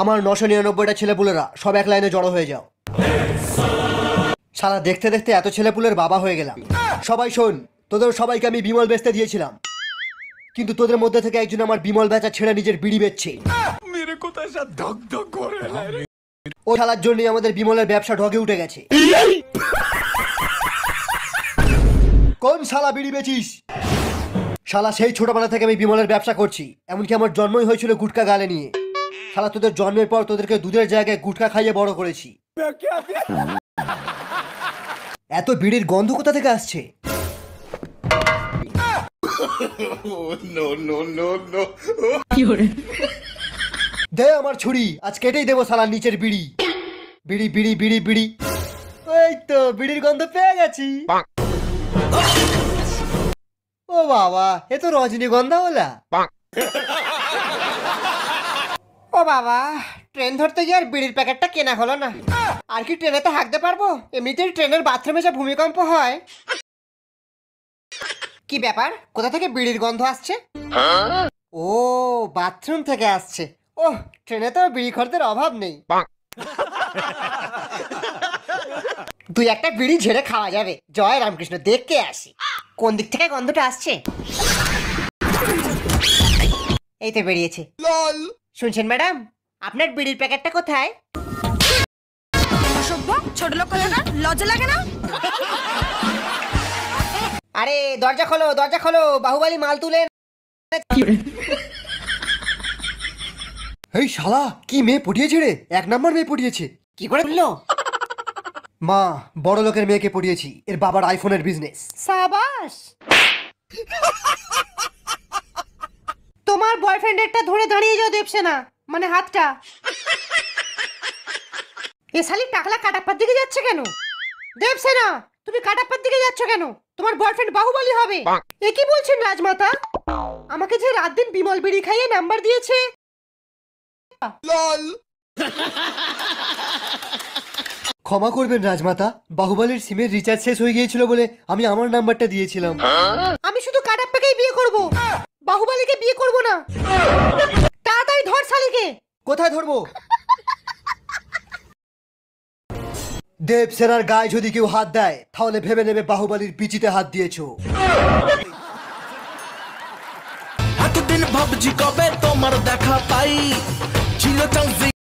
আমার 999টা ছেলেপুলেরা সব এক লাইনে জড়ো হয়ে যাও। সারা দেখতে দেখতে এত ছেলেপুলের বাবা হয়ে গেলাম। সবাই শোন, তোদের সবাইকে আমি বিমল বেচতে দিয়েছিলাম, কিন্তু তোদের মধ্যে থেকে একজন আমার বিমল বেচা ছেড়ে নিজের বিড়ি বেচছে। ও শালার জন্যই আমাদের বিমলের ব্যবসা ঢগে উঠে গেছে। কোন শালা বিড়ি বেচিস? শালা সেই ছোটবেলা থেকে আমি বিমলের ব্যবসা করছি, এমনকি আমার জন্মই হয়েছিল গুটকা গালে নিয়ে। শালা তোদের জন্মের পর তোদেরকে দুধের জায়গায় গুটকা খাইয়ে বড় করেছি। এত বিড়ির গন্ধ কোথা থেকে আসছে? দে আমার ছুরি, আজ কেটেই দেবো শালার নিচের বিড়ি। বিড়ি বিড়ি বিড়ি বিড়ি, ওই তো বিড়ির গন্ধ পেয়ে গেছি। ও বাবা, এ তো রজনীগন্ধা ওলা। ও বাবা, ট্রেন ধরতে গিয়ে আর বিড়ির প্যাকেটটা কেনা হলো না। আর কি ট্রেনেতে হাঁকতে পারবো? এমনিতেই ট্রেনের বাথরুমে যা ভূমিকম্প হয়। কি ব্যাপার, কোথা থেকে বিড়ির গন্ধ আসছে? ও, বাথরুম থেকে আসছে। ও, ট্রেনে তো বিড়ি খরচের অভাব নেই। দুই একটা বিড়ি ঝেড়ে খাওয়া যাবে। জয় রামকৃষ্ণ, দেখকে আসি কোন দিক থেকে গন্ধটা আসছে। এই তো বেরিয়েছে। শুনছেন ম্যাডাম, আপনার বিড়ির প্যাকেটটা কোথায়? অসভ্য ছোট লোক লজ্জা লাগে না? আরে দরজা খোলো, দরজা খোলো, বাহুবলী মাল তুলেন। এই শালা, কি মেয়ে পটিয়েছে রে? 1 নম্বর মেয়ে পটিয়েছে। কি করে বললো? মা, বড় লোকের মেয়েকে পটিয়েছি, এর বাবার আইফোনের বিজনেস। সাবাস। তোমার বয়ফ্রেন্ডেরটা ধরে দাঁড়িয়ে যাও দেবসেনা, মানে হাতটা। এ শালি টাকলা কাটাপ্পার দিকে যাচ্ছে কেন? দেবসেনা, তুমি কাটাপ্পার দিকে যাচ্ছ কেন? তোমার বয়ফ্রেন্ড বাহুবলী হবে। এ কি বলছেন রাজমাতা? আমাকে যে রাত দিন বিমল বিড়ি খাইয়ে নাম্বার দিয়েছে। ক্ষমা করবেন রাজমাতা, বাহুবলীর সিমের রিচার্জ শেষ হয়ে গিয়েছিল বলে আমি আমার নাম্বারটা দিয়েছিলাম। আমি শুধু কাটাপ্পাকেই বিয়ে করব, বাহুবলীকে বিয়ে করব না। তাড়াতাড়ি ধর শালিকে। কোথায় ধরবো? দেবসেনার গায়ে যদি কেউ হাত দেয় তাহলে ভেবে নেবে বাহুবলীর পিচিতে হাত দিয়েছো। এতদিন ভাবছি কবে তোমার দেখা পাই, ছিল চান্স